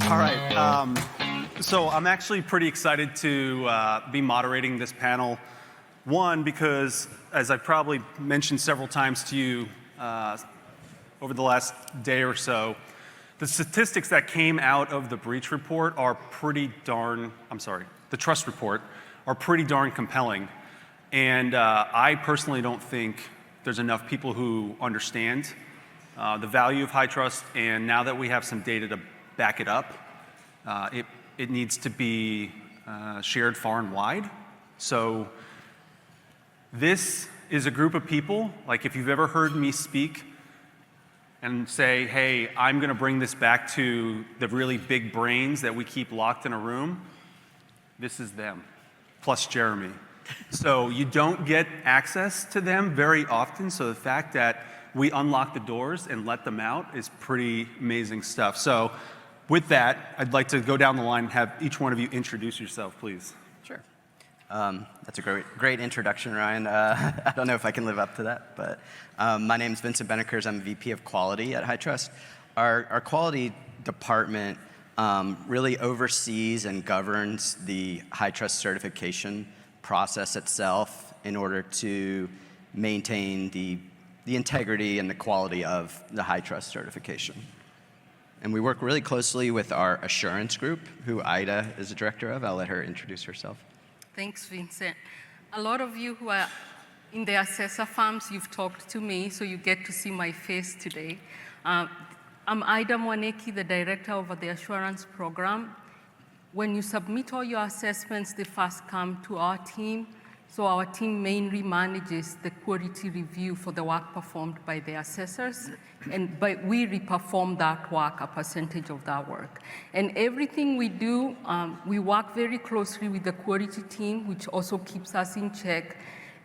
All right. So I'm actually pretty excited to be moderating this panel. One, because as I probably mentioned several times to you over the last day or so, the statistics that came out of the breach report are pretty darn, the trust report, are pretty darn compelling. And I personally don't think there's enough people who understand the value of HITRUST, and now that we have some data to back it up, it needs to be shared far and wide. So this is a group of people, like if you've ever heard me speak and say, hey, I'm gonna bring this back to the really big brains that we keep locked in a room, this is them, plus Jeremy. So you don't get access to them very often, so the fact that we unlock the doors and let them out is pretty amazing stuff. So with that, I'd like to go down the line and have each one of you introduce yourself, please. Sure. That's a great introduction, Ryan. I don't know if I can live up to that, but my name is Vincent Benekers. I'm VP of Quality at HITRUST. Our quality department really oversees and governs the HITRUST certification process itself in order to maintain the integrity and the quality of the HITRUST certification. And we work really closely with our assurance group, who Ida is the director of. I'll let her introduce herself. Thanks, Vincent. A lot of you who are in the assessor firms, you've talked to me, so you get to see my face today. I'm Ida Mwaneki, the director of the assurance program. When you submit all your assessments, they first come to our team. So our team mainly manages the quality review for the work performed by the assessors, and we reperform that work, a percentage of that work. And everything we do, we work very closely with the quality team, which also keeps us in check,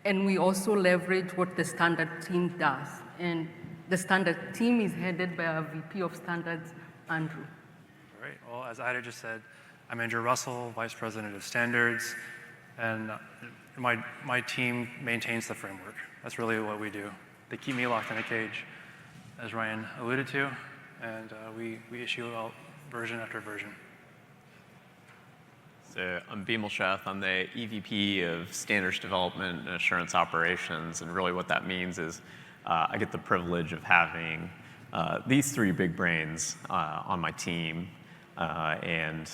and we also leverage what the standard team does. And the standard team is headed by our VP of Standards, Andrew. All right, well, as Ida just said, I'm Andrew Russell, Vice President of Standards, and my team maintains the framework. That's really what we do. They keep me locked in a cage, as Ryan alluded to, and we issue out version after version. So I'm Bimal Sheth. I'm the EVP of Standards Development and Assurance Operations, and really what that means is I get the privilege of having these three big brains on my team, and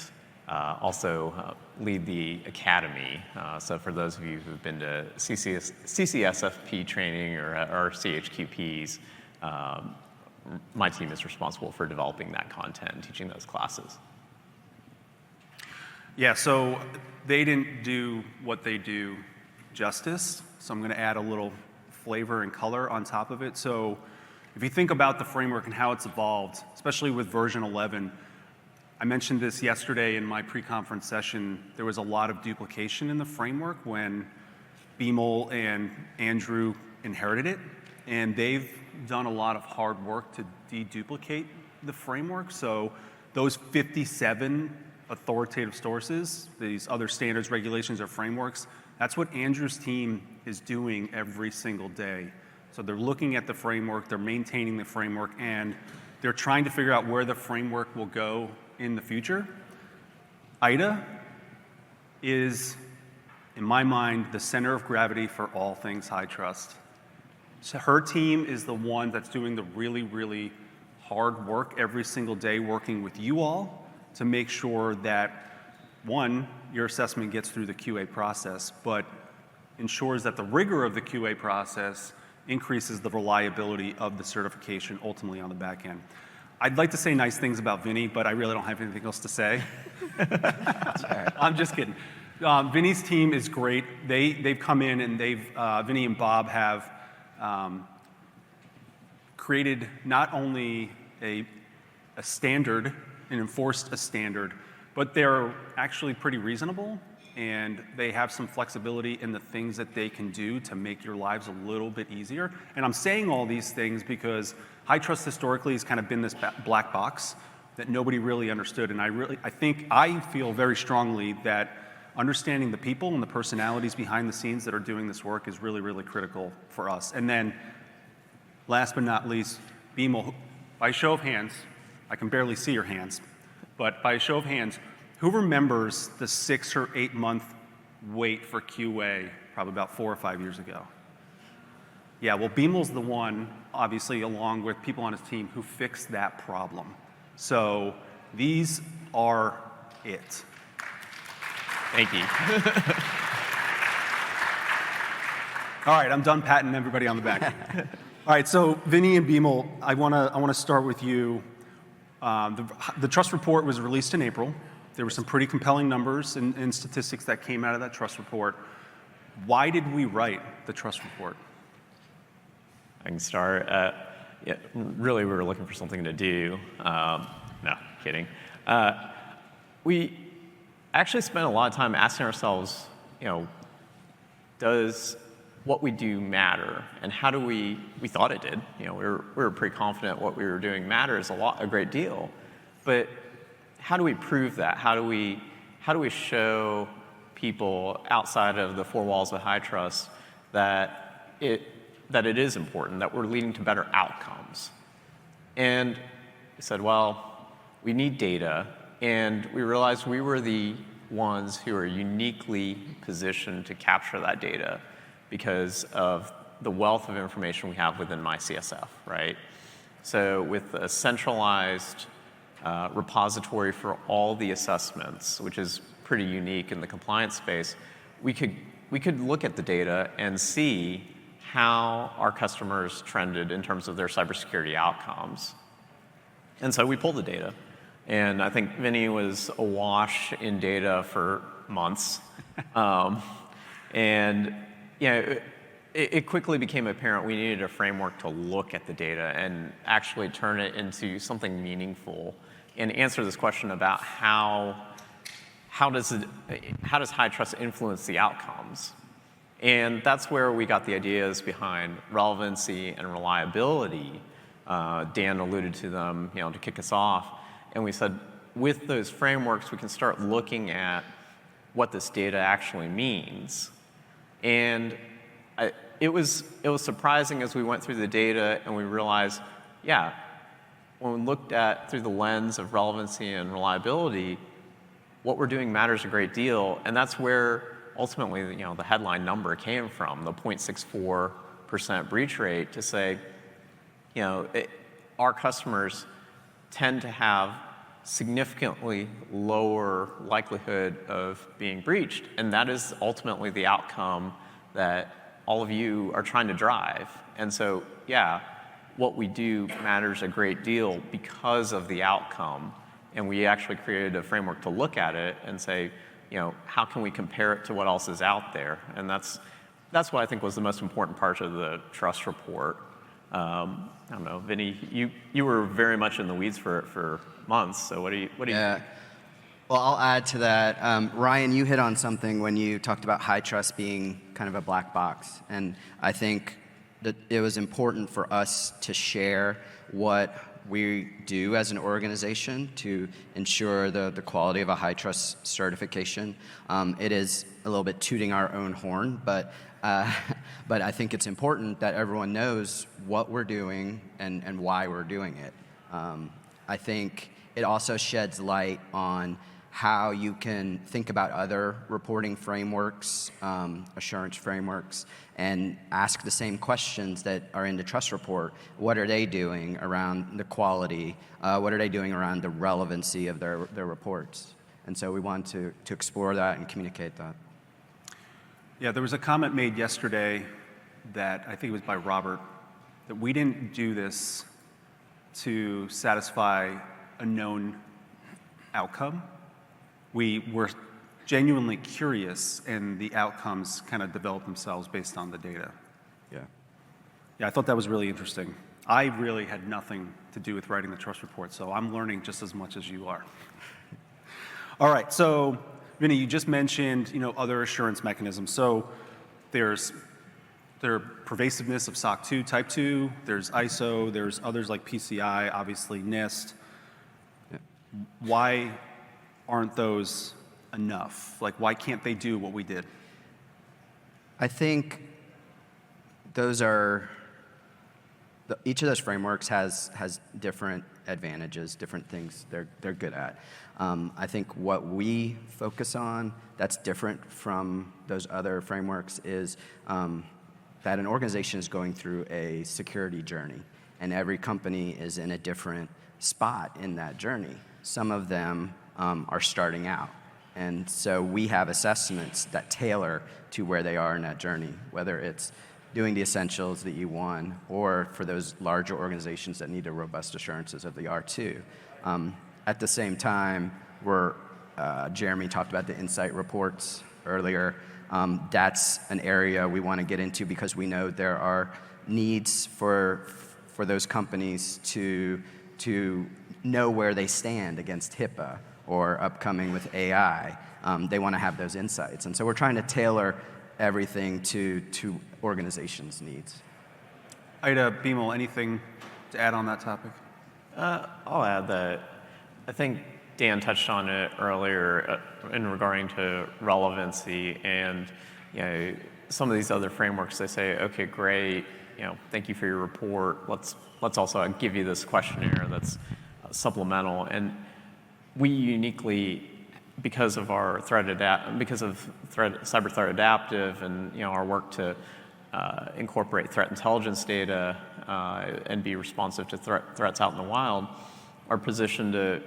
also lead the academy. So for those of you who've been to CCSFP training or CHQPs, my team is responsible for developing that content and teaching those classes. Yeah, so they didn't do what they do justice, so I'm gonna add a little flavor and color on top of it. So if you think about the framework and how it's evolved, especially with version 11, I mentioned this yesterday in my pre-conference session. There was a lot of duplication in the framework when Bimal and Andrew inherited it, and they've done a lot of hard work to deduplicate the framework. So those 57 authoritative sources, these other standards, regulations, or frameworks, that's what Andrew's team is doing every single day. So they're looking at the framework, they're maintaining the framework, and they're trying to figure out where the framework will go in the future. Ida is, in my mind, the center of gravity for all things HITRUST. So her team is the one that's doing the really, really hard work every single day, working with you all to make sure that, one, your assessment gets through the QA process, but ensures that the rigor of the QA process increases the reliability of the certification ultimately on the back end. I'd like to say nice things about Vinny, but I really don't have anything else to say. I'm just kidding. Vinny's team is great. They've come in and Vinny and Bob have created not only a standard and enforced a standard, but they're actually pretty reasonable, and they have some flexibility in the things that they can do to make your lives a little bit easier. And I'm saying all these things because HITRUST historically has kind of been this black box that nobody really understood. And I feel very strongly that understanding the people and the personalities behind the scenes that are doing this work is really, really critical for us. And then last but not least, Bimal, by show of hands, I can barely see your hands, but by a show of hands, who remembers the 6 or 8 month wait for QA probably about 4 or 5 years ago? Yeah, well, Beamel's the one, obviously, along with people on his team, who fixed that problem. So these are it. Thank you. All right, I'm done patting everybody on the back. All right, so Vinny and Beamel, I wanna start with you. The trust report was released in April. There were some pretty compelling numbers and statistics that came out of that trust report. Why did we write the trust report? I can start. Yeah, really, we were looking for something to do. No, kidding. We actually spent a lot of time asking ourselves, does what we do matter, and how do we thought it did. We were pretty confident what we were doing matters a great deal, but how do we prove that? How do we show people outside of the four walls of HITRUST that it is important, that we're leading to better outcomes? And we said, well, we need data, and we realized we were the ones who are uniquely positioned to capture that data because of the wealth of information we have within MyCSF, right? So with a centralized repository for all the assessments, which is pretty unique in the compliance space, we could look at the data and see how our customers trended in terms of their cybersecurity outcomes. And so we pulled the data. And I think Vinny was awash in data for months. And it quickly became apparent we needed a framework to look at the data and actually turn it into something meaningful and answer this question about how does HITRUST influence the outcomes? And that's where we got the ideas behind relevancy and reliability. Dan alluded to them, to kick us off. And we said, with those frameworks, we can start looking at what this data actually means. And it was surprising as we went through the data and we realized, yeah, when we looked at through the lens of relevancy and reliability, what we're doing matters a great deal. And that's where ultimately, the headline number came from, the 0.64% breach rate, to say, our customers tend to have significantly lower likelihood of being breached, and that is ultimately the outcome that all of you are trying to drive. And so, yeah, what we do matters a great deal because of the outcome, and we actually created a framework to look at it and say, how can we compare it to what else is out there? And that's what I think was the most important part of the trust report. I don't know, Vinny, you were very much in the weeds for months, so what do you think? Well, I'll add to that. Ryan, you hit on something when you talked about HITRUST being kind of a black box, and I think that it was important for us to share what we do as an organization to ensure the quality of a HITRUST certification. It is a little bit tooting our own horn, but I think it's important that everyone knows what we're doing and why we're doing it. I think it also sheds light on how you can think about other reporting frameworks, assurance frameworks, and ask the same questions that are in the trust report. What are they doing around the quality? What are they doing around the relevancy of their reports? And so we want to explore that and communicate that. Yeah, there was a comment made yesterday that I think it was by Robert, that we didn't do this to satisfy a known outcome. We were genuinely curious, and the outcomes kind of developed themselves based on the data. Yeah, I thought that was really interesting. I really had nothing to do with writing the trust report, so I'm learning just as much as you are. All right, so Vinny, you just mentioned other assurance mechanisms. So there's pervasiveness of SOC 2 Type 2, there's ISO, there's others like PCI, obviously NIST. Why aren't those enough? Like, why can't they do what we did? I think those are each of those frameworks has different advantages, different things they're good at. I think what we focus on that's different from those other frameworks is that an organization is going through a security journey, and every company is in a different spot in that journey. Some of them are starting out, and so we have assessments that tailor to where they are in that journey, whether it's doing the essentials, the E1, or for those larger organizations that need the robust assurances of the R2. At the same time, Jeremy talked about the insight reports earlier. That's an area we want to get into because we know there are needs for those companies to know where they stand against HIPAA or upcoming with AI. They want to have those insights. And so we're trying to tailor everything to organizations' needs. Ida, Bimal, anything to add on that topic? I'll add that I think Dan touched on it earlier in regarding to relevancy, and some of these other frameworks, they say, okay, great, thank you for your report. Let's also give you this questionnaire that's supplemental. And we uniquely, because of our cyber threat adaptive and our work to incorporate threat intelligence data and be responsive to threats out in the wild, are positioned to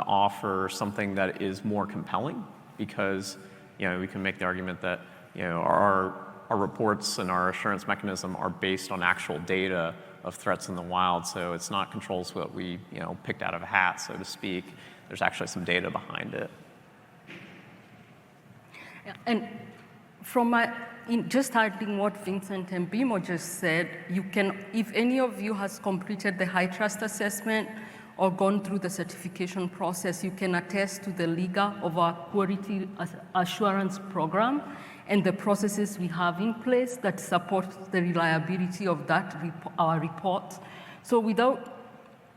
offer something that is more compelling because we can make the argument that our reports and our assurance mechanism are based on actual data of threats in the wild. So it's not controls that we picked out of a hat, so to speak. There's actually some data behind it. And just adding what Vincent and Bimo just said, you can, if any of you has completed the HITRUST assessment or gone through the certification process, you can attest to the rigor of our quality assurance program and the processes we have in place that support the reliability of our report. So without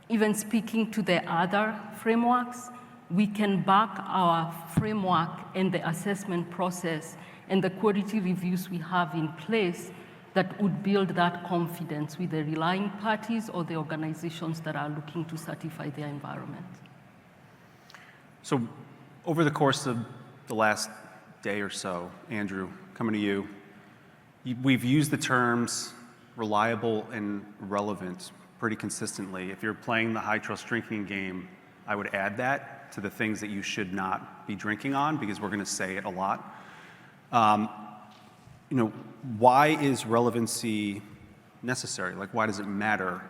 even speaking to the other frameworks, we can back our framework and the assessment process and the quality reviews we have in place that would build that confidence with the relying parties or the organizations that are looking to certify their environment. So over the course of the last day or so, Andrew, coming to you, we've used the terms reliable and relevant pretty consistently. If you're playing the HITRUST drinking game, I would add that to the things that you should not be drinking on because we're going to say it a lot. Why is relevancy necessary? Like, why does it matter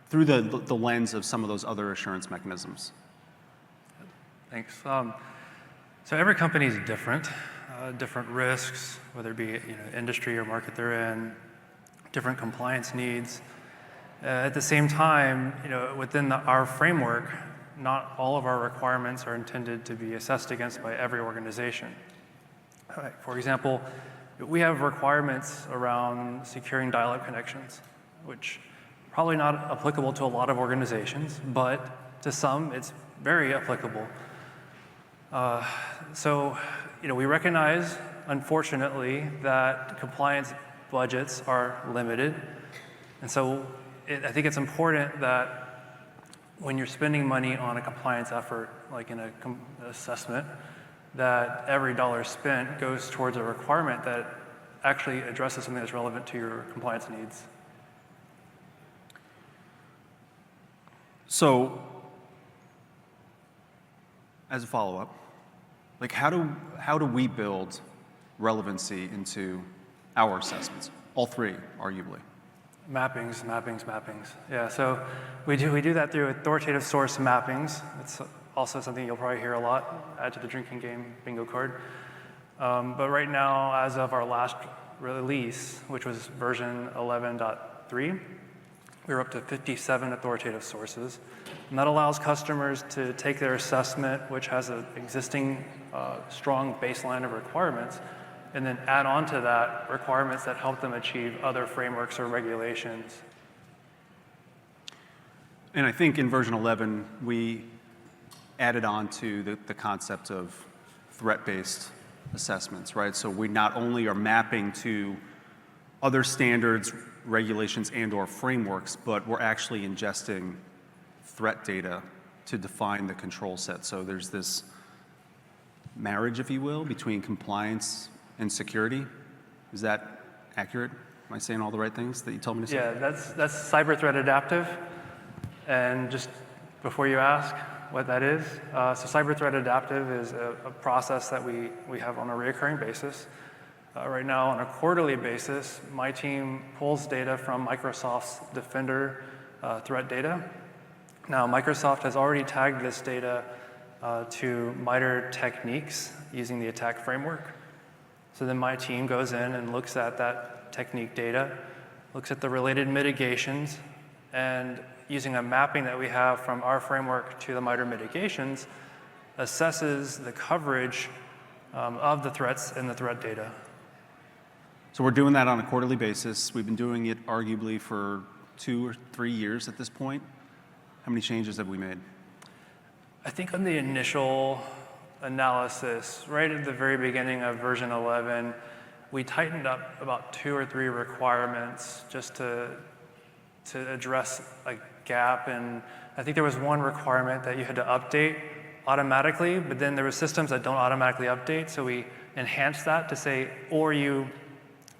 through the lens of some of those other assurance mechanisms? Thanks. So every company is different risks, whether it be industry or market they're in, different compliance needs. At the same time, within our framework, not all of our requirements are intended to be assessed against by every organization. For example, we have requirements around securing dial-up connections, which probably not applicable to a lot of organizations, but to some it's very applicable. So we recognize, unfortunately, that compliance budgets are limited, and so I think it's important that when you're spending money on a compliance effort, like in an assessment, that every dollar spent goes towards a requirement that actually addresses something that's relevant to your compliance needs. So, as a follow-up, like how do we build relevancy into our assessments? All three, arguably. Mappings. Yeah, so we do that through authoritative source mappings. It's also something you'll probably hear a lot, add to the drinking game bingo card. But right now, as of our last release, which was version 11.3, we're up to 57 authoritative sources. And that allows customers to take their assessment, which has an existing strong baseline of requirements, and then add on to that requirements that help them achieve other frameworks or regulations. And I think in version 11, we added on to the concept of threat-based assessments, right? So we not only are mapping to other standards regulations and/or frameworks, but we're actually ingesting threat data to define the control set. So there's this marriage, if you will, between compliance and security. Is that accurate? Am I saying all the right things that you told me to say? Yeah, that's cyber threat adaptive. And just before you ask what that is, so cyber threat adaptive is a process that we have on a recurring basis. Right now, on a quarterly basis, my team pulls data from Microsoft's Defender threat data. Now, Microsoft has already tagged this data to MITRE techniques using the attack framework. So then my team goes in and looks at that technique data, looks at the related mitigations, and using a mapping that we have from our framework to the MITRE mitigations, assesses the coverage of the threats in the threat data. So we're doing that on a quarterly basis. We've been doing it arguably for 2 or 3 years at this point. How many changes have we made? I think on the initial analysis, right at the very beginning of version 11, we tightened up about 2 or 3 requirements just to address a gap. And I think there was one requirement that you had to update automatically, but then there were systems that don't automatically update. So we enhanced that to say, or you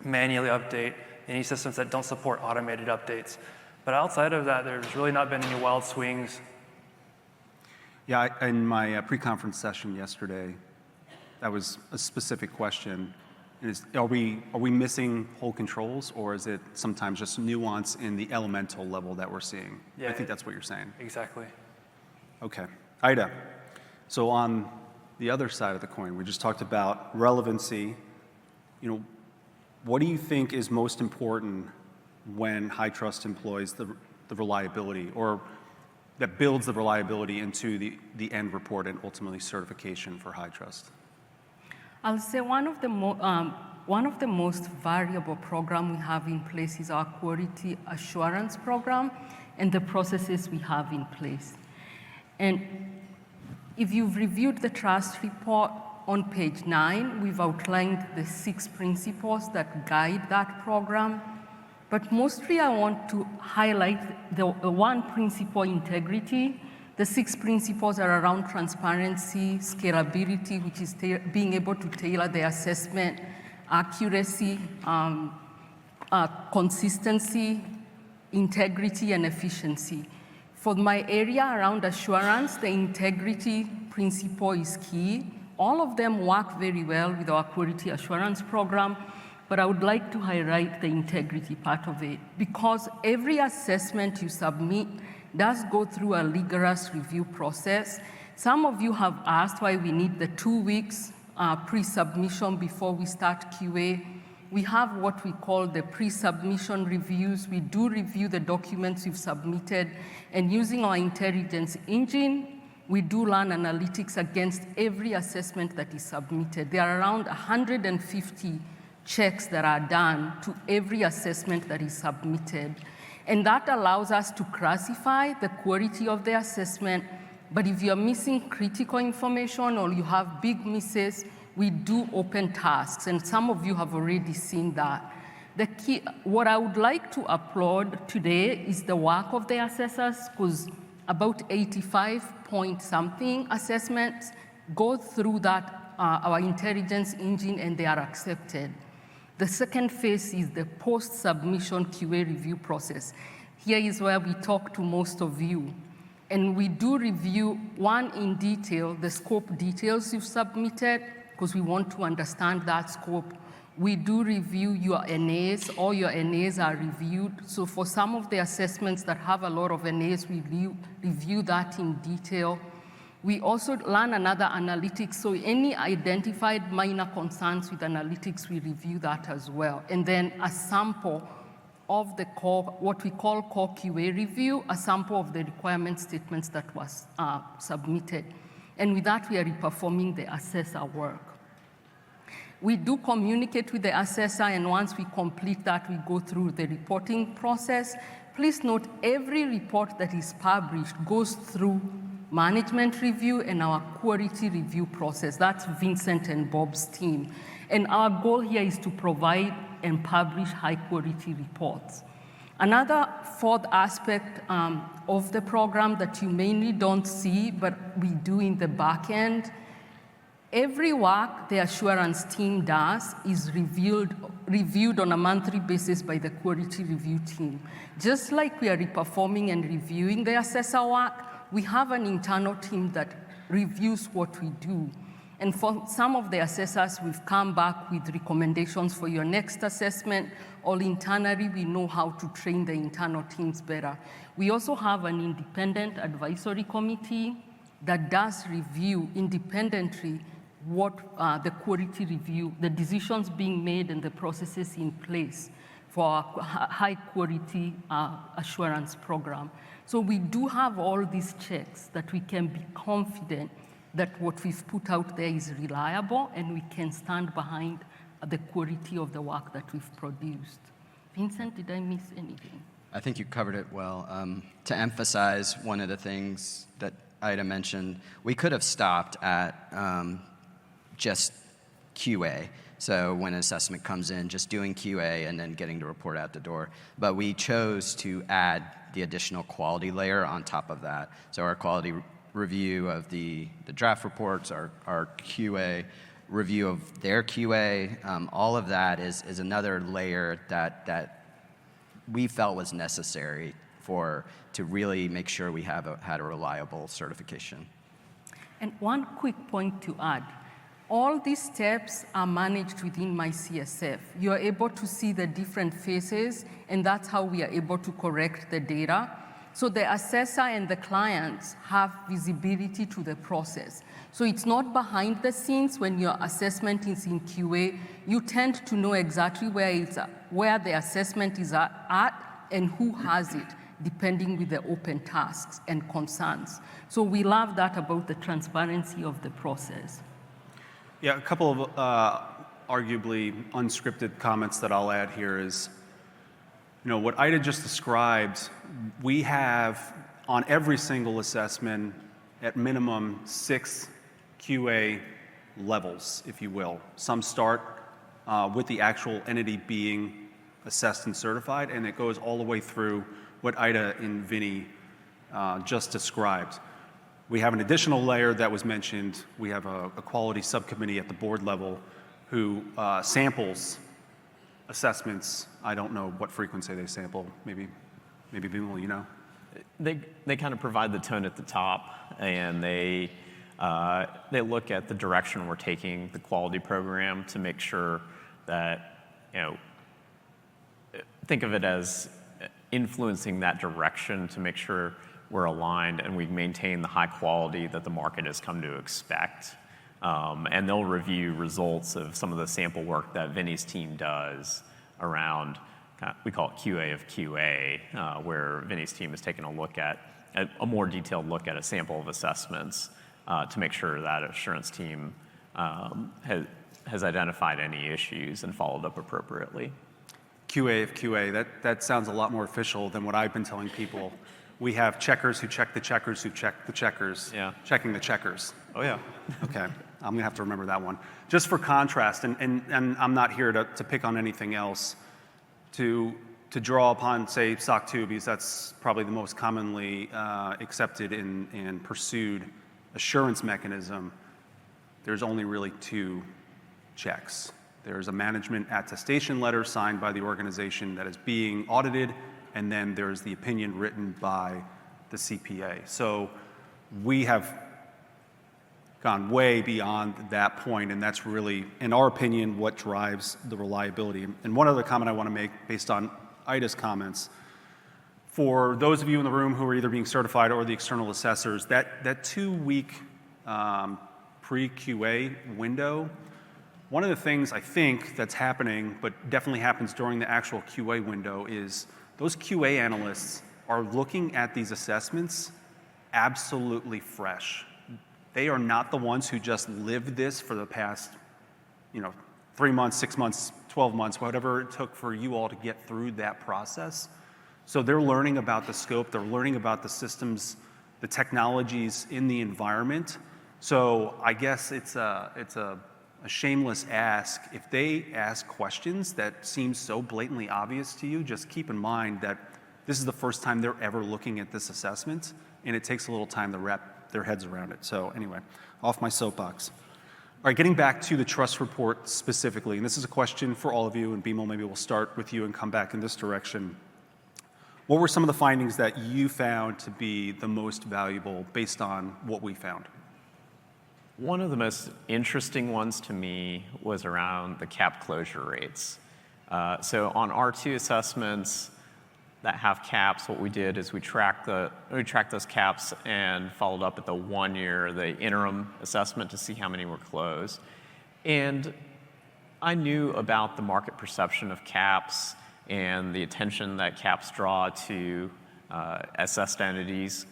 manually update any systems that don't support automated updates. But outside of that, there's really not been any wild swings. Yeah, in my pre-conference session yesterday, that was a specific question. Are we missing whole controls, or is it sometimes just nuance in the elemental level that we're seeing? Yeah, I think that's what you're saying. Exactly. Okay. Ida, so on the other side of the coin, we just talked about relevancy. What do you think is most important when HITRUST employs the reliability, or that builds the reliability into the end report and ultimately certification for HITRUST? I'll say one of the most valuable programs we have in place is our quality assurance program and the processes we have in place. And if you've reviewed the trust report on page 9, we've outlined the 6 principles that guide that program. But mostly I want to highlight the one principle, integrity. The 6 principles are around transparency, scalability, which is being able to tailor the assessment, accuracy, consistency, integrity, and efficiency. For my area around assurance, the integrity principle is key. All of them work very well with our quality assurance program, but I would like to highlight the integrity part of it, because every assessment you submit does go through a rigorous review process. Some of you have asked why we need the 2 weeks pre-submission before we start QA. We have what we call the pre-submission reviews. We do review the documents you've submitted, and using our intelligence engine, we do run analytics against every assessment that is submitted. There are around 150 checks that are done to every assessment that is submitted. And that allows us to classify the quality of the assessment. But if you're missing critical information or you have big misses, we do open tasks. And some of you have already seen that. The key, what I would like to applaud today is the work of the assessors, because about 85-point-something assessments go through that, our intelligence engine, and they are accepted. The second phase is the post-submission QA review process. Here is where we talk to most of you. And we do review, one, in detail, the scope details you've submitted, because we want to understand that scope. We do review your NAs. All your NAs are reviewed. So for some of the assessments that have a lot of NAs, we review that in detail. We also run another analytics, so any identified minor concerns with analytics, we review that as well. And then a sample of the core, what we call core QA review, a sample of the requirement statements that was submitted. And with that, we are reperforming the assessor work. We do communicate with the assessor, and once we complete that, we go through the reporting process. Please note, every report that is published goes through management review and our quality review process. That's Vincent and Bob's team. And our goal here is to provide and publish high quality reports. Another fourth aspect of the program that you mainly don't see, but we do in the back end, every work the assurance team does is reviewed on a monthly basis by the quality review team. Just like we are reperforming and reviewing the assessor work, we have an internal team that reviews what we do. And for some of the assessors, we've come back with recommendations for your next assessment. All internally, we know how to train the internal teams better. We also have an independent advisory committee that does review independently what the quality review, the decisions being made and the processes in place for a high quality assurance program. So we do have all these checks that we can be confident that what we've put out there is reliable and we can stand behind the quality of the work that we've produced. Vincent, did I miss anything? I think you covered it well. To emphasize one of the things that Ida mentioned, we could have stopped at just QA. So when an assessment comes in, just doing QA and then getting the report out the door. But we chose to add the additional quality layer on top of that. So our quality review of the draft reports, our QA review of their QA, all of that is another layer that we felt was necessary to really make sure we had a reliable certification. And one quick point to add. All these steps are managed within my CSF. You are able to see the different phases, and that's how we are able to correct the data. So the assessor and the clients have visibility to the process. So it's not behind the scenes when your assessment is in QA. You tend to know exactly where the assessment is at and who has it, depending with the open tasks and concerns. So we love that about the transparency of the process. Yeah, a couple of arguably unscripted comments that I'll add here is, what Ida just described, we have on every single assessment at minimum 6 QA levels, if you will. Some start with the actual entity being assessed and certified, and it goes all the way through what Ida and Vinny just described. We have an additional layer that was mentioned. We have a quality subcommittee at the board level who samples assessments. I don't know what frequency they sample. Maybe Vimal, you know? They kind of provide the tone at the top, and they look at the direction we're taking the quality program to make sure that, think of it as influencing that direction to make sure we're aligned and we maintain the high quality that the market has come to expect. And they'll review results of some of the sample work that Vinny's team does around, we call it QA of QA, where Vinny's team has taken a more detailed look at a sample of assessments to make sure that assurance team has identified any issues and followed up appropriately. QA of QA, that sounds a lot more official than what I've been telling people. We have checkers who check the checkers who check the checkers, checking the checkers. Oh, yeah. Okay, I'm gonna have to remember that one. Just for contrast, and I'm not here to pick on anything else, to draw upon, say, SOC 2, because that's probably the most commonly accepted and pursued assurance mechanism. There's only really 2 checks. There's a management attestation letter signed by the organization that is being audited, and then there's the opinion written by the CPA. So we have gone way beyond that point, and that's really, in our opinion, what drives the reliability. And one other comment I want to make based on Ida's comments, for those of you in the room who are either being certified or the external assessors, that 2-week pre-QA window, one of the things I think that's happening, but definitely happens during the actual QA window, is those QA analysts are looking at these assessments absolutely fresh. They are not the ones who just lived this for the past, 3 months, 6 months, 12 months, whatever it took for you all to get through that process. So they're learning about the scope, they're learning about the systems, the technologies in the environment. So I guess it's a a shameless ask, if they ask questions that seem so blatantly obvious to you, just keep in mind that this is the first time they're ever looking at this assessment, and it takes a little time to wrap their heads around it. So anyway, off my soapbox. All right, getting back to the trust report specifically, and this is a question for all of you, and Bimal, maybe we'll start with you and come back in this direction. What were some of the findings that you found to be the most valuable based on what we found? One of the most interesting ones to me was around the cap closure rates. So on R2 assessments that have caps, what we did is we tracked those caps and followed up at the 1 year, the interim assessment to see how many were closed. And I knew about the market perception of caps and the attention that caps draw to assessed entities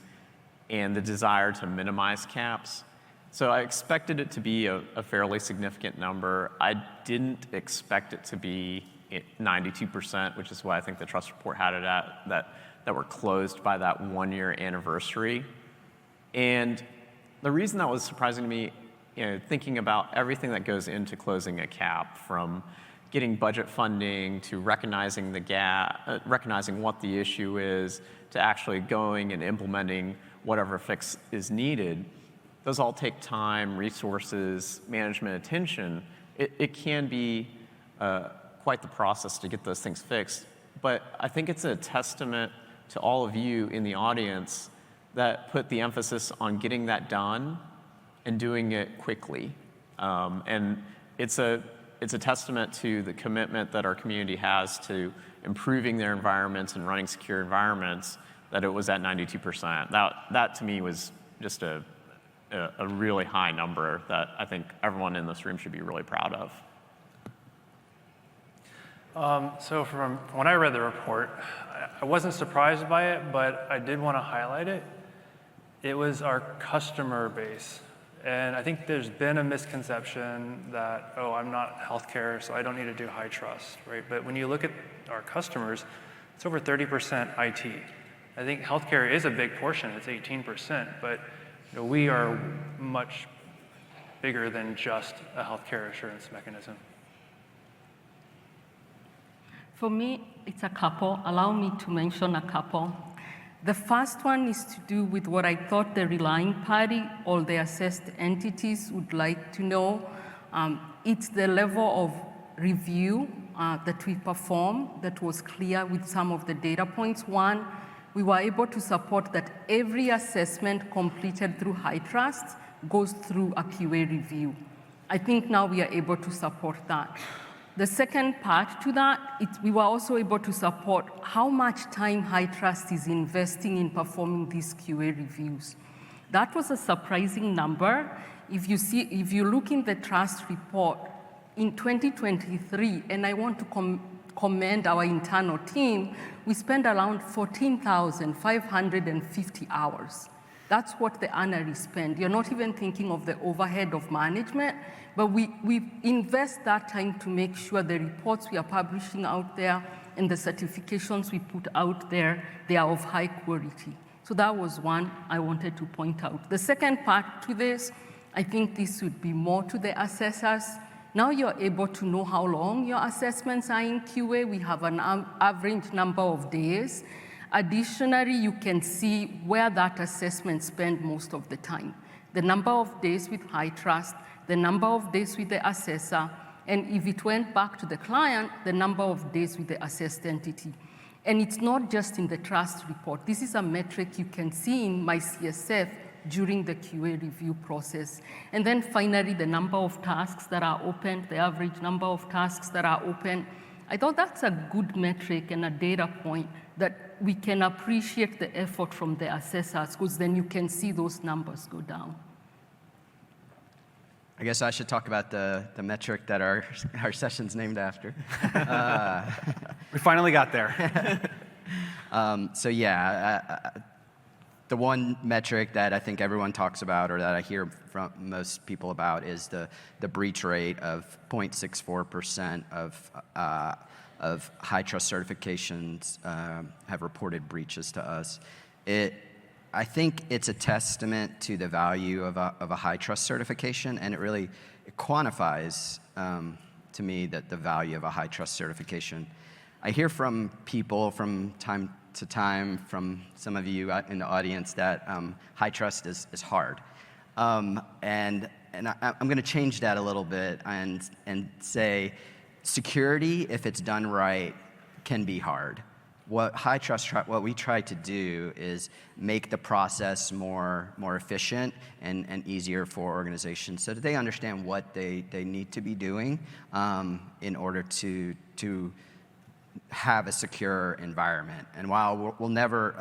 and the desire to minimize caps. So I expected it to be a fairly significant number. I didn't expect it to be 92%, which is why I think the trust report had it at, that were closed by that 1 year anniversary. And the reason that was surprising to me, thinking about everything that goes into closing a cap, from getting budget funding to recognizing the gap, recognizing what the issue is, to actually going and implementing whatever fix is needed, those all take time, resources, management attention. It can be quite the process to get those things fixed. But I think it's a testament to all of you in the audience that put the emphasis on getting that done and doing it quickly. And it's a testament to the commitment that our community has to improving their environments and running secure environments, that it was at 92%. That to me was just a really high number that I think everyone in this room should be really proud of. So from when I read the report, I wasn't surprised by it, but I did want to highlight it. It was our customer base. And I think there's been a misconception that, oh, I'm not healthcare, so I don't need to do HITRUST, right? But when you look at our customers, it's over 30% IT. I think healthcare is a big portion, it's 18%, but we are much bigger than just a healthcare assurance mechanism. For me, it's a couple. Allow me to mention a couple. The first one is to do with what I thought the relying party or the assessed entities would like to know. It's the level of review that we perform that was clear with some of the data points. One, we were able to support that every assessment completed through HITRUST goes through a QA review. I think now we are able to support that. The second part to that, we were also able to support how much time HITRUST is investing in performing these QA reviews. That was a surprising number. If you look in the trust report in 2023, and I want to commend our internal team, we spent around 14,550 hours. That's what the analysts spend. You're not even thinking of the overhead of management, but we invest that time to make sure the reports we are publishing out there and the certifications we put out there, they are of high quality. So that was one I wanted to point out. The second part to this, I think this would be more to the assessors. Now you're able to know how long your assessments are in QA. We have an average number of days. Additionally, you can see where that assessment spent most of the time. The number of days with HITRUST, the number of days with the assessor, and if it went back to the client, the number of days with the assessed entity. And it's not just in the trust report. This is a metric you can see in my CSF during the QA review process. And then finally, the number of tasks that are opened, the average number of tasks that are open. I thought that's a good metric and a data point that we can appreciate the effort from the assessors, because then you can see those numbers go down. I guess I should talk about the metric that our session's named after. We finally got there. So yeah, the one metric that I think everyone talks about, or that I hear from most people about, is the breach rate of 0.64% of HITRUST certifications have reported breaches to us. I think it's a testament to the value of a HITRUST certification, and it quantifies to me that the value of a HITRUST certification. I hear from people from time to time, from some of you in the audience, that HITRUST is hard. And I'm going to change that a little bit and say security, if it's done right, can be hard. What we try to do is make the process more efficient and easier for organizations so that they understand what they need to be doing in order to have a secure environment. And while we'll never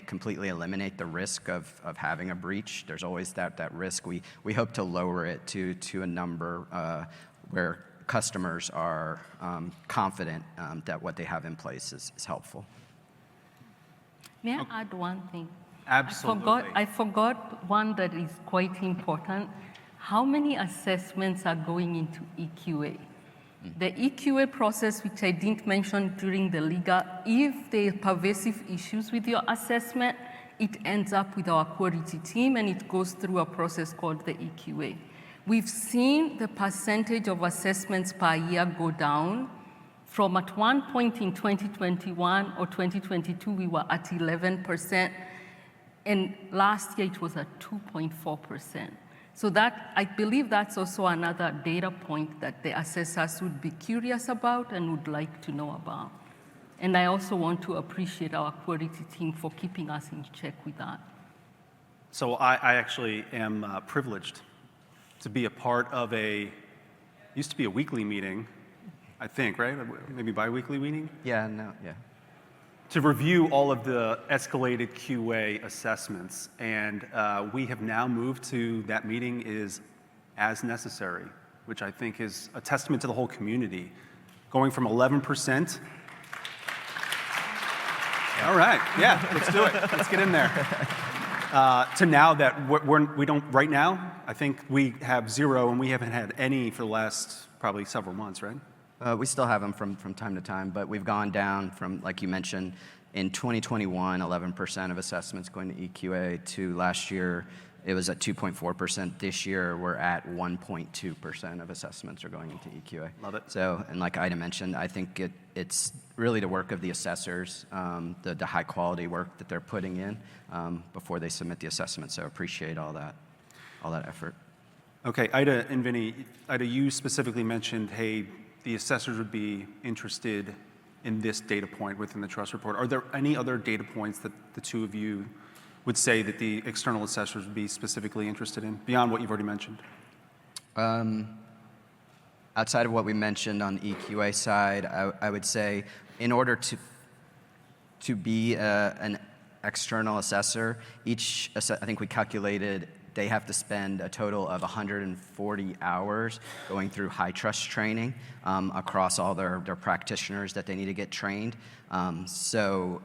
completely eliminate the risk of having a breach, there's always that risk. We hope to lower it to a number where customers are confident that what they have in place is helpful. May I add one thing? Absolutely. I forgot one that is quite important. How many assessments are going into EQA? The EQA process, which I didn't mention during the legal, if there are pervasive issues with your assessment, it ends up with our quality team and it goes through a process called the EQA. We've seen the percentage of assessments per year go down. From at one point in 2021 or 2022, we were at 11%, and last year it was at 2.4%. So I believe that's also another data point that the assessors would be curious about and would like to know about. And I also want to appreciate our quality team for keeping us in check with that. So I actually am privileged to be a part of used to be a weekly meeting, I think, right? Maybe bi-weekly meeting? Yeah. To review all of the escalated QA assessments. And we have now moved to that meeting is as necessary, which I think is a testament to the whole community. Going from 11%. All right, yeah, let's do it. Let's get in there. To now that we don't, right now, I think we have 0 and we haven't had any for the last probably several months, right? We still have them from time to time, but we've gone down from, like you mentioned, in 2021, 11% of assessments going to EQA, to last year, it was at 2.4%. This year, we're at 1.2% of assessments are going into EQA. Love it. So, and like Ida mentioned, I think it's really the work of the assessors, the high quality work that they're putting in before they submit the assessment. So appreciate all that effort. Okay, Ida and Vinny, Ida, you specifically mentioned, hey, the assessors would be interested in this data point within the trust report. Are there any other data points that the two of you would say that the external assessors would be specifically interested in, beyond what you've already mentioned? Outside of what we mentioned on the EQA side, I would say in order to be an external assessor, I think we calculated they have to spend a total of 140 hours going through HITRUST training across all their practitioners that they need to get trained. So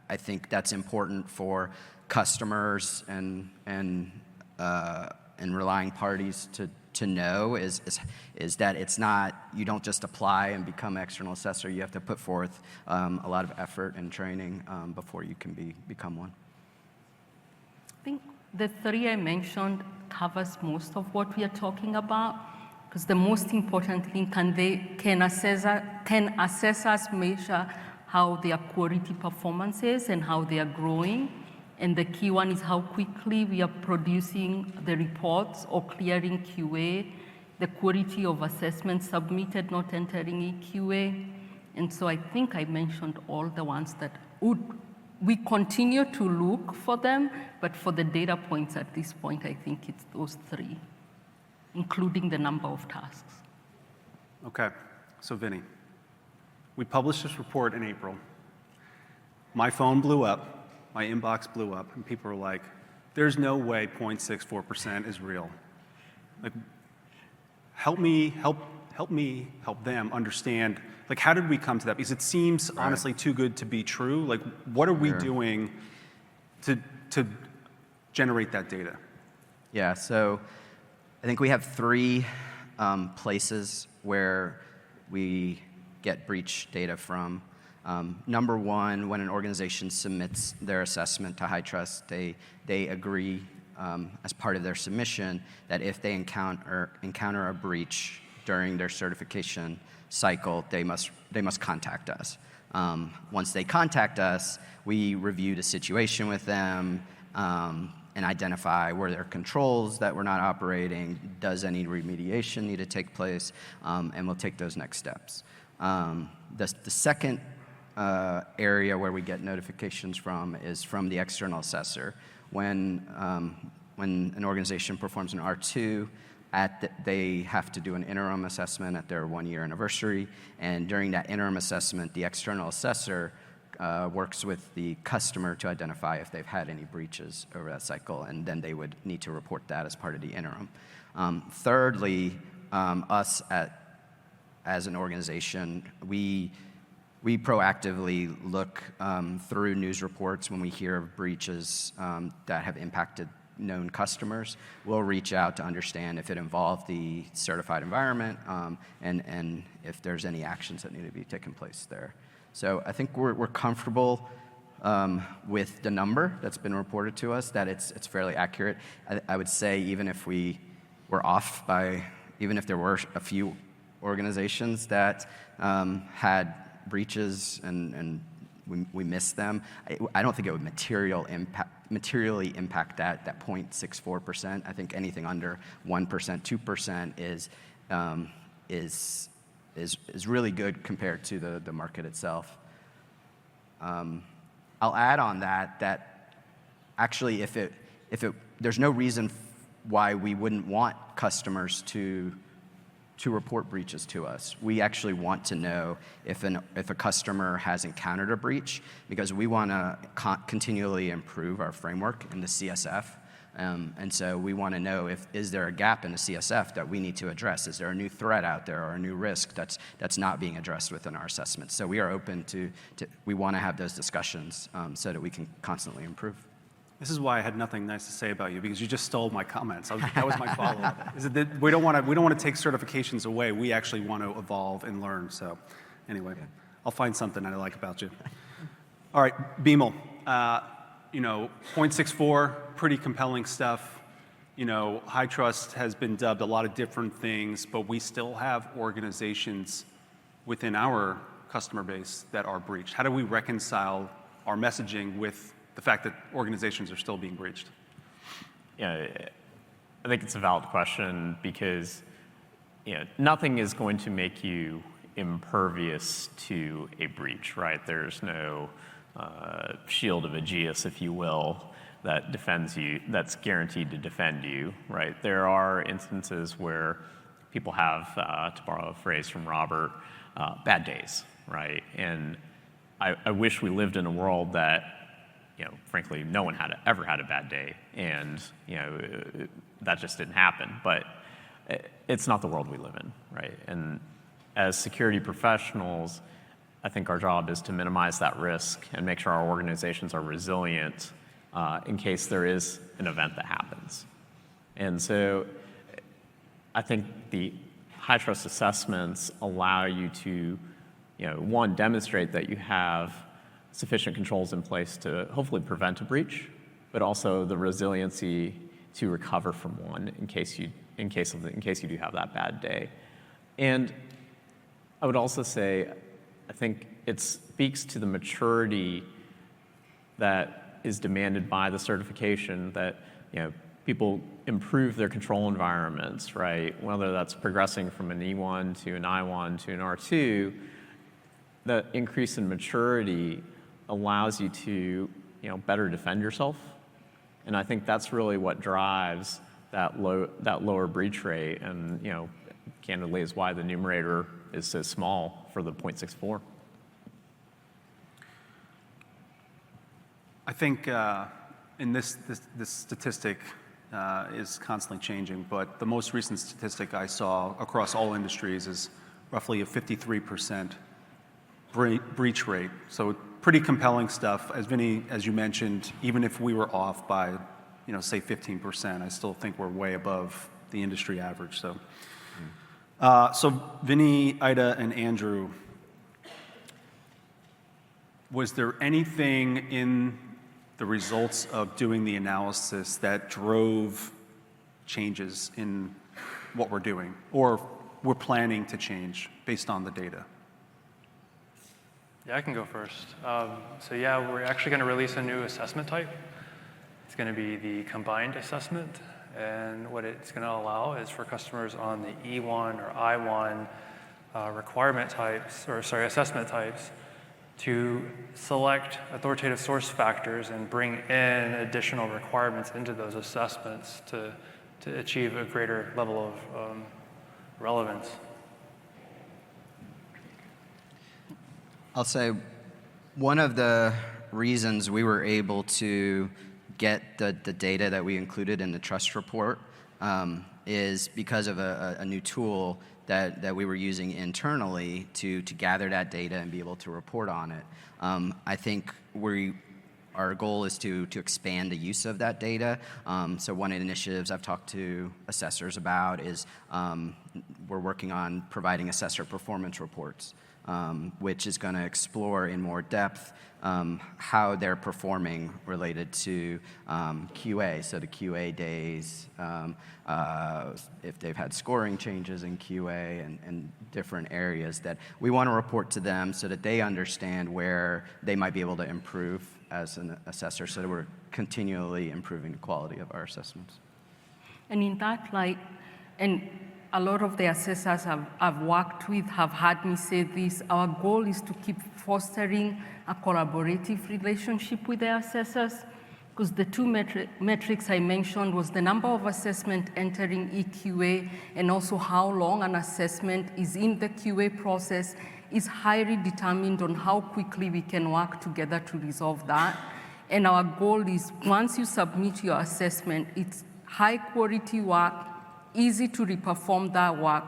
I think that's important for customers and relying parties to know is that it's not, you don't just apply and become external assessor. You have to put forth a lot of effort and training before you can become one. I think the 3 I mentioned covers most of what we are talking about, because the most important thing, can assessors measure how their quality performance is and how they are growing? And the key one is how quickly we are producing the reports or clearing QA, the quality of assessments submitted, not entering EQA. And so I think I mentioned all the ones that we continue to look for them, but for the data points at this point, I think it's those 3, including the number of tasks. Okay, so Vinny, we published this report in April. My phone blew up, my inbox blew up, and people were like, there's no way 0.64% is real. Like, help them understand, like, how did we come to that? Because it seems honestly too good to be true. Like, what are we doing to generate that data? Yeah, so I think we have 3 places where we get breach data from. Number 1, when an organization submits their assessment to HITRUST, they agree as part of their submission that if they encounter a breach during their certification cycle, they must contact us. Once they contact us, we review the situation with them and identify were there controls that were not operating, does any remediation need to take place, and we'll take those next steps. The second area where we get notifications from is from the external assessor. When an organization performs an R2, they have to do an interim assessment at their 1-year anniversary, and during that interim assessment, the external assessor works with the customer to identify if they've had any breaches over that cycle, and then they would need to report that as part of the interim. Thirdly, us as an organization, we proactively look through news reports when we hear of breaches that have impacted known customers. We'll reach out to understand if it involved the certified environment and if there's any actions that need to be taken place there. So I think we're comfortable with the number that's been reported to us, that it's fairly accurate. I would say even if we were off by, even if there were a few organizations that had breaches and we missed them, I don't think it would materially impact that 0.64%. I think anything under 1%, 2% is really good compared to the market itself. I'll add on that actually there's no reason why we wouldn't want customers to report breaches to us. We actually want to know if a customer has encountered a breach, because we want to continually improve our framework in the CSF. And so we want to know is there a gap in the CSF that we need to address? Is there a new threat out there or a new risk that's not being addressed within our assessment? So we are open we want to have those discussions so that we can constantly improve. This is why I had nothing nice to say about you, because you just stole my comments. That was my follow-up. Is that we don't want to take certifications away. We actually want to evolve and learn. So anyway, I'll find something I like about you. All right, Bimal. 0.64, pretty compelling stuff. HITRUST has been dubbed a lot of different things, but we still have organizations within our customer base that are breached. How do we reconcile our messaging with the fact that organizations are still being breached? Yeah, I think it's a valid question because nothing is going to make you impervious to a breach, right? There's no shield of Aegeus, if you will, that defends you, that's guaranteed to defend you, right? There are instances where people have, to borrow a phrase from Robert, bad days, right? And I wish we lived in a world that frankly, no one ever had a bad day, and that just didn't happen. But it's not the world we live in, right? And as security professionals, I think our job is to minimize that risk and make sure our organizations are resilient in case there is an event that happens. And so I think the HITRUST assessments allow you to, one, demonstrate that you have sufficient controls in place to hopefully prevent a breach, but also the resiliency to recover from one in case you do have that bad day. And I would also say, I think it speaks to the maturity that is demanded by the certification that people improve their control environments, right? Whether that's progressing from an E1 to an I1 to an R2, the increase in maturity allows you to better defend yourself. And I think that's really what drives that lower breach rate, and candidly is why the numerator is so small for the 0.64. I think in this statistic is constantly changing, but the most recent statistic I saw across all industries is roughly a 53% breach rate. So pretty compelling stuff. As Vinny, as you mentioned, even if we were off by, say 15%, I still think we're way above the industry average. So, so Vinny, Ida, and Andrew, was there anything in the results of doing the analysis that drove changes in what we're doing or we're planning to change based on the data? Yeah, I can go first. So yeah, we're actually going to release a new assessment type. It's going to be the combined assessment. And what it's going to allow is for customers on the E1 or I1 assessment types to select authoritative source factors and bring in additional requirements into those assessments to achieve a greater level of relevance. I'll say one of the reasons we were able to get the data that we included in the trust report is because of a new tool that we were using internally to gather that data and be able to report on it. I think our goal is to expand the use of that data. So one of the initiatives I've talked to assessors about is we're working on providing assessor performance reports, which is going to explore in more depth how they're performing related to QA, so the QA days, if they've had scoring changes in QA and different areas that we want to report to them so that they understand where they might be able to improve as an assessor so that we're continually improving the quality of our assessments. And in that light, and a lot of the assessors I've worked with have had me say this, our goal is to keep fostering a collaborative relationship with the assessors, because the two metrics I mentioned was the number of assessment entering EQA and also how long an assessment is in the QA process is highly determined on how quickly we can work together to resolve that. And our goal is once you submit your assessment, it's high quality work, easy to reperform that work.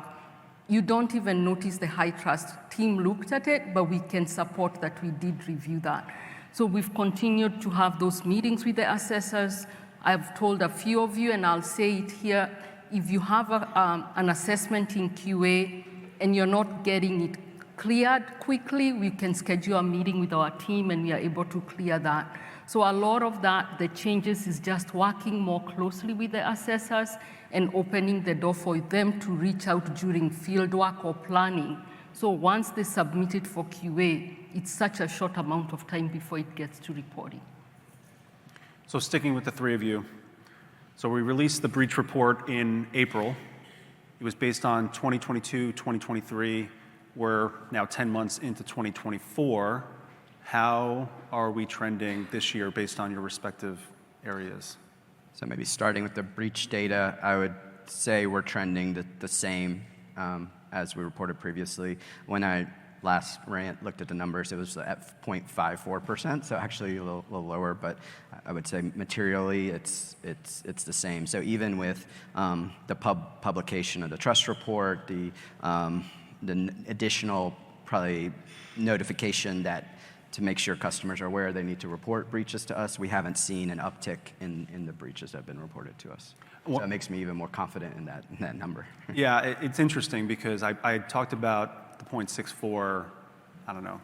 You don't even notice the HITRUST team looked at it, but we can support that we did review that. So we've continued to have those meetings with the assessors. I've told a few of you, and I'll say it here, if you have an assessment in QA and you're not getting it cleared quickly, we can schedule a meeting with our team and we are able to clear that. So a lot of that, the changes is just working more closely with the assessors and opening the door for them to reach out during field work or planning. So once they submit it for QA, it's such a short amount of time before it gets to reporting. So sticking with the three of you, so we released the breach report in April. It was based on 2022, 2023. We're now 10 months into 2024. How are we trending this year based on your respective areas? So maybe starting with the breach data, I would say we're trending the same as we reported previously. When I last looked at the numbers, it was at 0.54%, so actually a little lower, but I would say materially it's the same. So even with the publication of the trust report, the additional probably notification that to make sure customers are aware they need to report breaches to us, we haven't seen an uptick in the breaches that have been reported to us. So it makes me even more confident in that number. Yeah, it's interesting because I talked about the 0.64, I don't know,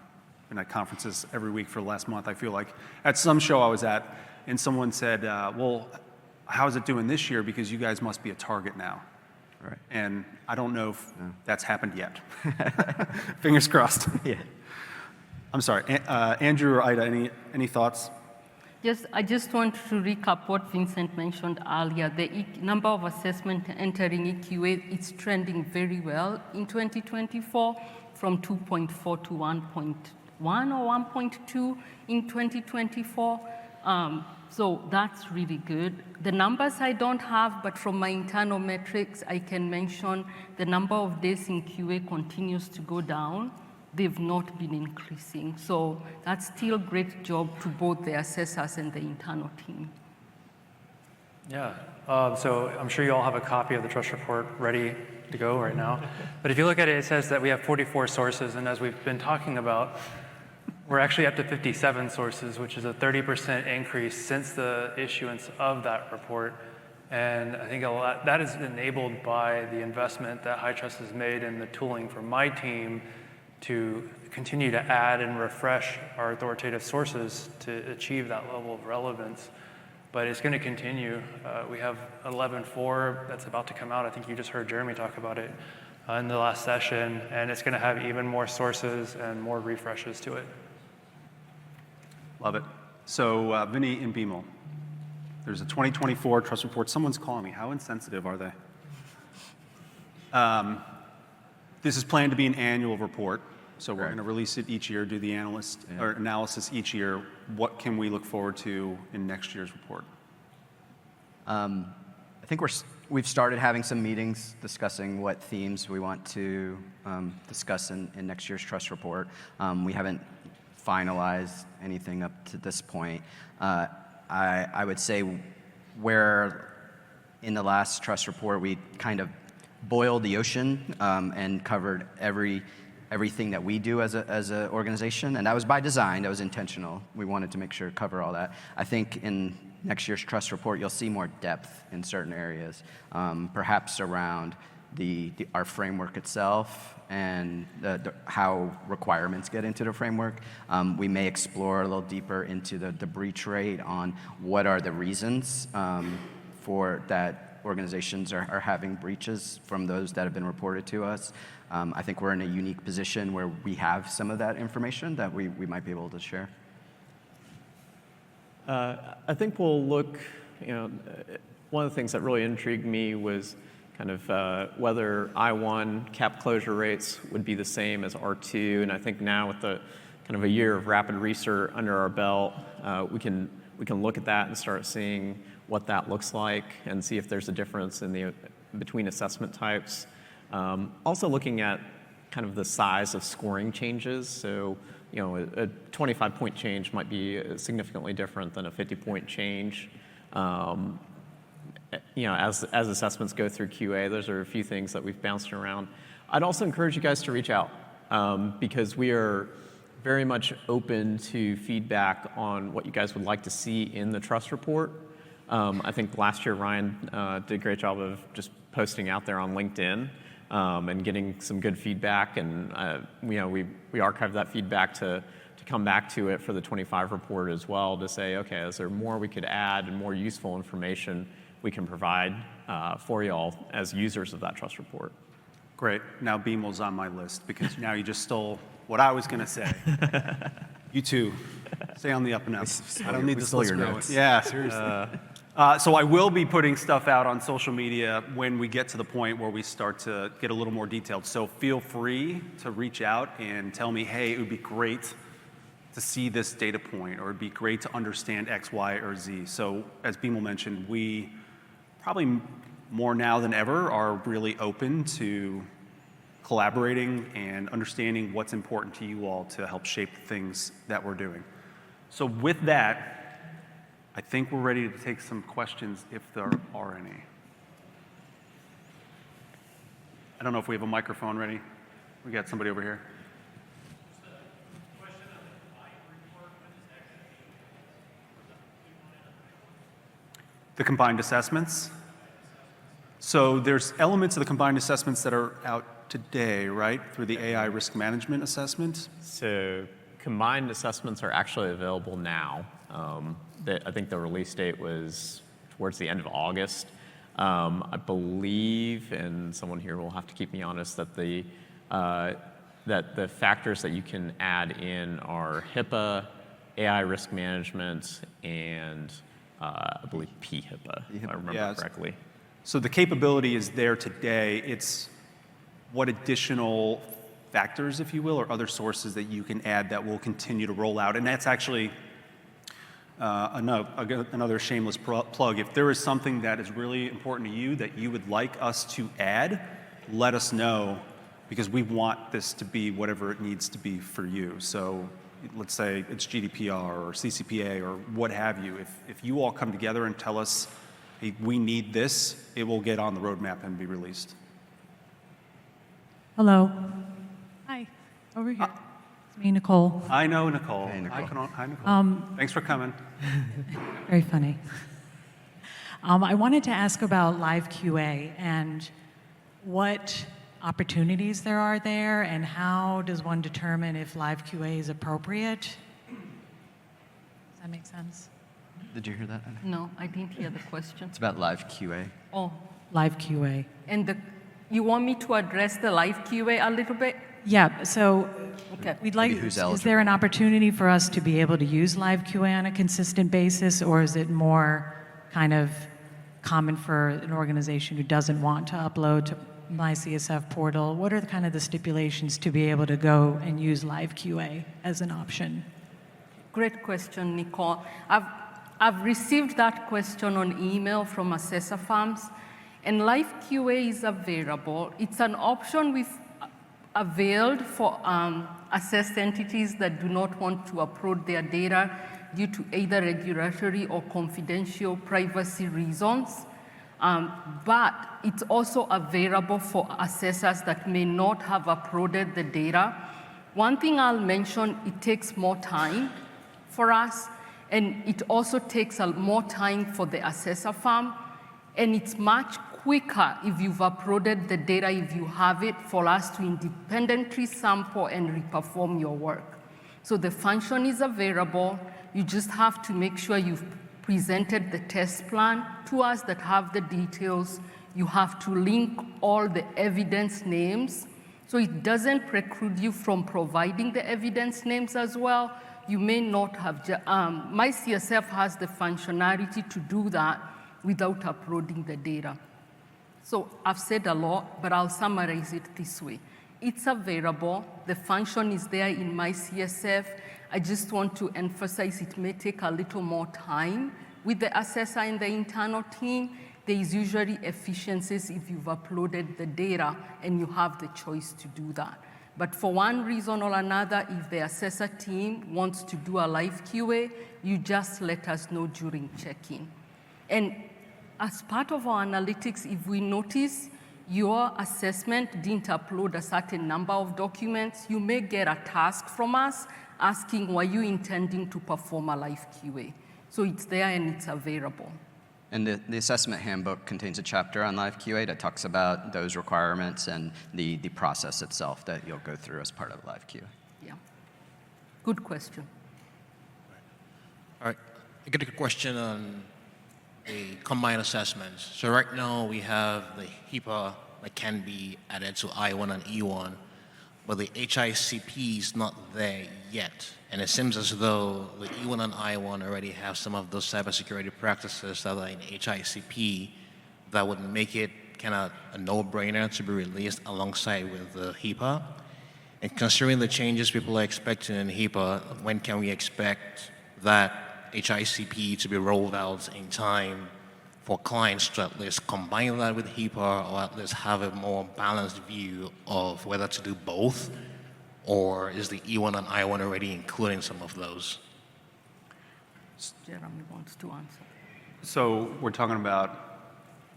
been at conferences every week for the last month, I feel like. At some show I was at, and someone said, well, how's it doing this year? Because you guys must be a target now. Right. And I don't know if that's happened yet. Fingers crossed. Yeah. I'm sorry, Andrew or Ida, any thoughts? Yes, I just want to recap what Vincent mentioned earlier. The number of assessment entering EQA, it's trending very well in 2024 from 2.4 to 1.1 or 1.2 in 2024. So that's really good. The numbers I don't have, but from my internal metrics, I can mention the number of days in QA continues to go down. They've not been increasing. So that's still a great job to both the assessors and the internal team. Yeah, so I'm sure you all have a copy of the trust report ready to go right now. But if you look at it, it says that we have 44 sources, and as we've been talking about, we're actually up to 57 sources, which is a 30% increase since the issuance of that report. And I think a lot that is enabled by the investment that HITRUST has made in the tooling for my team to continue to add and refresh our authoritative sources to achieve that level of relevance. But it's going to continue. We have 11.4 that's about to come out. I think you just heard Jeremy talk about it in the last session, and it's going to have even more sources and more refreshes to it. Love it. So Vinny and Bimal, there's a 2024 trust report. Someone's calling me. How insensitive are they? This is planned to be an annual report. So we're going to release it each year, do the analysis each year. What can we look forward to in next year's report? I think we've started having some meetings discussing what themes we want to discuss in next year's trust report. We haven't finalized anything up to this point. I would say where in the last trust report we kind of boiled the ocean and covered everything that we do as an organization, and that was by design, that was intentional. We wanted to make sure to cover all that. I think in next year's trust report, you'll see more depth in certain areas, perhaps around our framework itself and how requirements get into the framework. We may explore a little deeper into the breach rate on what are the reasons for that organizations are having breaches from those that have been reported to us. I think we're in a unique position where we have some of that information that we might be able to share. I think we'll look, one of the things that really intrigued me was kind of whether I1 cap closure rates would be the same as R2. And I think now with the kind of a year of rapid research under our belt, we can look at that and start seeing what that looks like and see if there's a difference between assessment types. Also looking at kind of the size of scoring changes. So, a 25-point change might be significantly different than a 50-point change. As assessments go through QA, those are a few things that we've bounced around. I'd also encourage you guys to reach out because we are very much open to feedback on what you guys would like to see in the trust report. I think last year Ryan did a great job of just posting out there on LinkedIn and getting some good feedback, and we archived that feedback to come back to it for the 25 report as well to say, okay, is there more we could add and more useful information we can provide for y'all as users of that trust report? Great. Now Bimal's on my list because now you just stole what I was going to say. You two, stay on the up and up. I don't need this list your growing. notes. Yeah, seriously. So I will be putting stuff out on social media when we get to the point where we start to get a little more detailed. So feel free to reach out and tell me, hey, it would be great to see this data point, or it'd be great to understand X, Y, or Z. So as Bimal mentioned, we probably more now than ever are really open to collaborating and understanding what's important to you all to help shape the things that we're doing. So with that, I think we're ready to take some questions if there are any. I don't know if we have a microphone ready. We got somebody over here. The combined assessments. So there's elements of the combined assessments that are out today, right, through the AI risk management assessment? So combined assessments are actually available now. I think the release date was towards the end of August. I believe, and someone here will have to keep me honest, that the factors that you can add in are HIPAA, AI risk management, and I believe PHIPAA, if I remember correctly. So the capability is there today. It's what additional factors, if you will, or other sources that you can add that will continue to roll out. And that's actually another shameless plug. If there is something that is really important to you that you would like us to add, let us know, because we want this to be whatever it needs to be for you. So let's say it's GDPR or CCPA or what have you. If you all come together and tell us, hey, we need this, it will get on the roadmap and be released. Hello. Hi. Over here. It's me, Nicole. I know Nicole. Hey, Nicole. Hi, Nicole. Thanks for coming. Very funny. I wanted to ask about live QA and what opportunities there are there, and how does one determine if live QA is appropriate? Does that make sense? Did you hear that? No, I didn't hear the question. It's about live QA. Oh, Live QA. and you want me to address the live QA a little bit? Yeah, so Okay. we'd like, Maybe who's is there an eligible? opportunity for us to be able to use live QA on a consistent basis, or is it more kind of common for an organization who doesn't want to upload to my CSF portal? What are the kind of the stipulations to be able to go and use live QA as an option? Great question, Nicole. I've received that question on email from assessor firms, and live QA is available. It's an option we've availed for assessed entities that do not want to upload their data due to either regulatory or confidential privacy reasons. But it's also available for assessors that may not have uploaded the data. One thing I'll mention, it takes more time for us, and it also takes more time for the assessor firm, and it's much quicker if you've uploaded the data, if you have it, for us to independently sample and reperform your work. So the function is available. You just have to make sure you've presented the test plan to us that have the details. You have to link all the evidence names, so it doesn't preclude you from providing the evidence names as well. You may not have, my CSF has the functionality to do that without uploading the data. So I've said a lot, but I'll summarize it this way. It's available. The function is there in my CSF. I just want to emphasize it may take a little more time with the assessor and the internal team. There is usually efficiencies if you've uploaded the data and you have the choice to do that. But for one reason or another, if the assessor team wants to do a live QA, you just let us know during check-in. And as part of our analytics, if we notice your assessment didn't upload a certain number of documents, you may get a task from us asking, were you intending to perform a live QA? So it's there and it's available. And the assessment handbook contains a chapter on live QA that talks about those requirements and the process itself that you'll go through as part of live QA. Yeah. Good question. All right. I get a question on the combined assessments. So right now we have the HIPAA that can be added to I1 and E1, but the HICP is not there yet. And it seems as though the E1 and I1 already have some of those cybersecurity practices that are in HICP that would make it kind of a no-brainer to be released alongside with the HIPAA. And considering the changes people are expecting in HIPAA, when can we expect that HICP to be rolled out in time for clients to at least combine that with HIPAA, or at least have a more balanced view of whether to do both? Or is the E1 and I1 already including some of those? Jeremy wants to answer. So we're talking about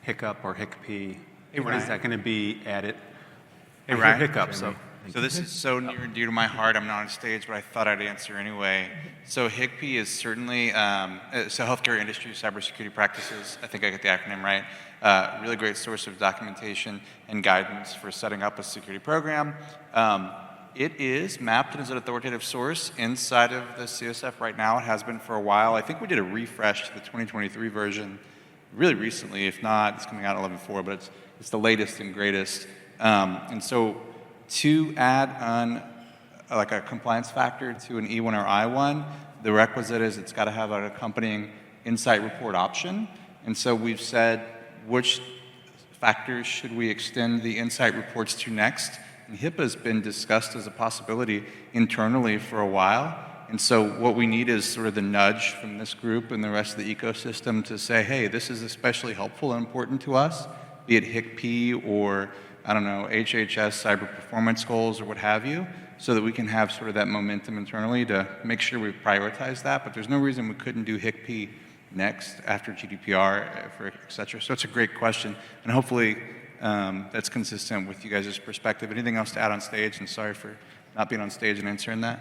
hiccup or HICP. Hey, When is Ryan. that going to be added? Hey, I hear Ryan. hiccup, so. So this is so near and dear to my heart. I'm not on stage, but I thought I'd answer anyway. So HICP is certainly, so healthcare industry cybersecurity practices, I think I got the acronym right, really great source of documentation and guidance for setting up a security program. It is mapped as an authoritative source inside of the CSF right now. It has been for a while. I think we did a refresh to the 2023 version really recently. If not, it's coming out 11.4, but it's the latest and greatest. And so to add on like a compliance factor to an E1 or I1, the requisite is it's got to have an accompanying insight report option. And so we've said which factors should we extend the insight reports to next. And HIPAA has been discussed as a possibility internally for a while. And so what we need is sort of the nudge from this group and the rest of the ecosystem to say, hey, this is especially helpful and important to us, be it HICP or, I don't know, HHS cyber performance goals or what have you, so that we can have sort of that momentum internally to make sure we prioritize that. But there's no reason we couldn't do HICP next after GDPR, et cetera. So it's a great question. And hopefully that's consistent with you guys' perspective. Anything else to add on stage? And sorry for not being on stage and answering that.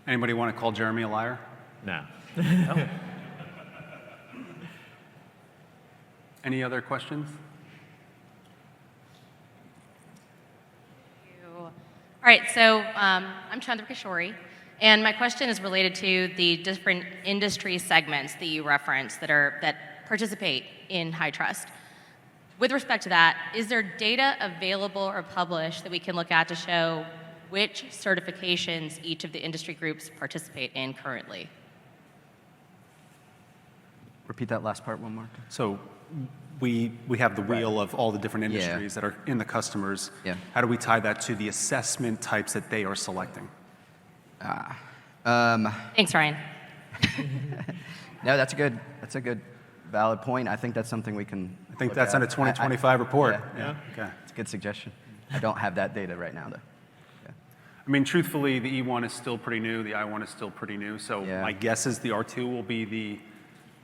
Anybody want to call Jeremy a liar? No. Any other questions? All right, so I'm Chandra Kishore, and my question is related to the different industry segments that you referenced that participate in HITRUST. With respect to that, is there data available or published that we can look at to show which certifications each of the industry groups participate in currently? Repeat that last part one more time. So we have the wheel of all the different industries that are in the customers. Yeah. How do we tie that to the assessment types that they are selecting? Thanks, Ryan. No, that's a good, valid point. I think that's something we can. I think that's on a 2025 report. Yeah. Okay. It's a good suggestion. I don't have that data right now, though. I mean, truthfully, the E1 is still pretty new. The I1 is still pretty new. So Yeah. my guess is the R2 will be the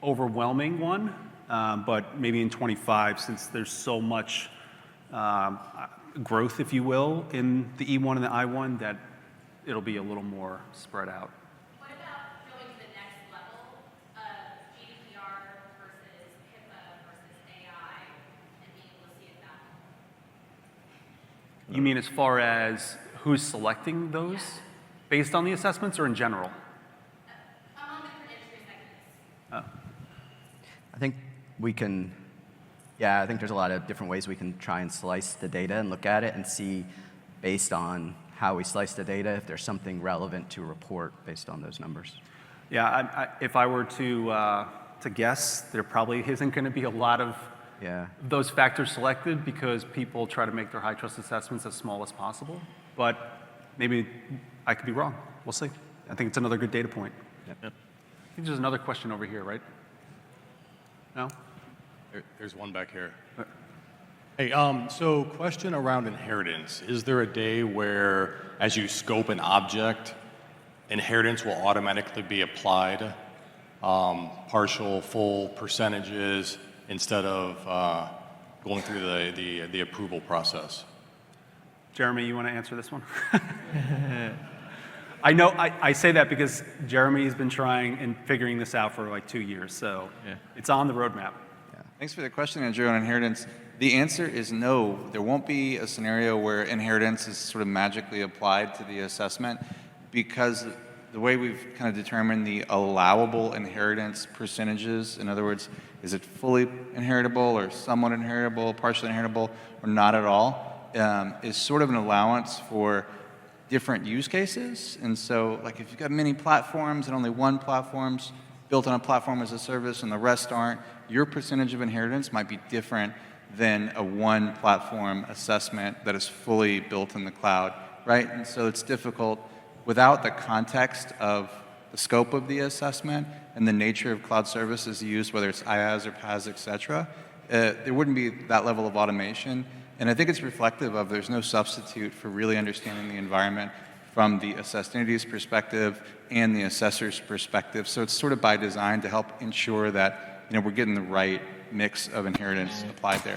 overwhelming one. But maybe in 25, since there's so much growth, if you will, in the E1 and the I1, that it'll be a little more spread out. What about going to the next level of GDPR versus HIPAA versus AI and being able to see it that way? You mean as far as who's selecting those based on the assessments or in general? Among different industry segments. I think we can, I think there's a lot of different ways we can try and slice the data and look at it and see based on how we slice the data if there's something relevant to report based on those numbers. Yeah, if I were to guess, there probably isn't going to be a lot of those factors selected because people try to make their high trust assessments as small as possible. But maybe I could be wrong. We'll see. I think it's another good data point. Yep. I think there's another question over here, right? No? There's one back here. Hey, so question around inheritance. Is there a day where, as you scope an object, inheritance will automatically be applied, partial, full percentages, instead of going through the approval process? Jeremy, you want to answer this one? I know I say that because Jeremy's been trying and figuring this out for like 2 years, so it's on the roadmap. Thanks for the question, Andrew, on inheritance. The answer is no. There won't be a scenario where inheritance is sort of magically applied to the assessment because the way we've kind of determined the allowable inheritance percentages, in other words, is it fully inheritable or somewhat inheritable, partially inheritable, or not at all, is sort of an allowance for different use cases. And so, like if you've got many platforms and only one platform's built on a platform as a service and the rest aren't, your percentage of inheritance might be different than a one platform assessment that is fully built in the cloud, right? And so it's difficult without the context of the scope of the assessment and the nature of cloud services used, whether it's IaaS or PaaS, et cetera, there wouldn't be that level of automation. And I think it's reflective of there's no substitute for really understanding the environment from the assessed entity's perspective and the assessor's perspective. So it's sort of by design to help ensure that we're getting the right mix of inheritance applied there.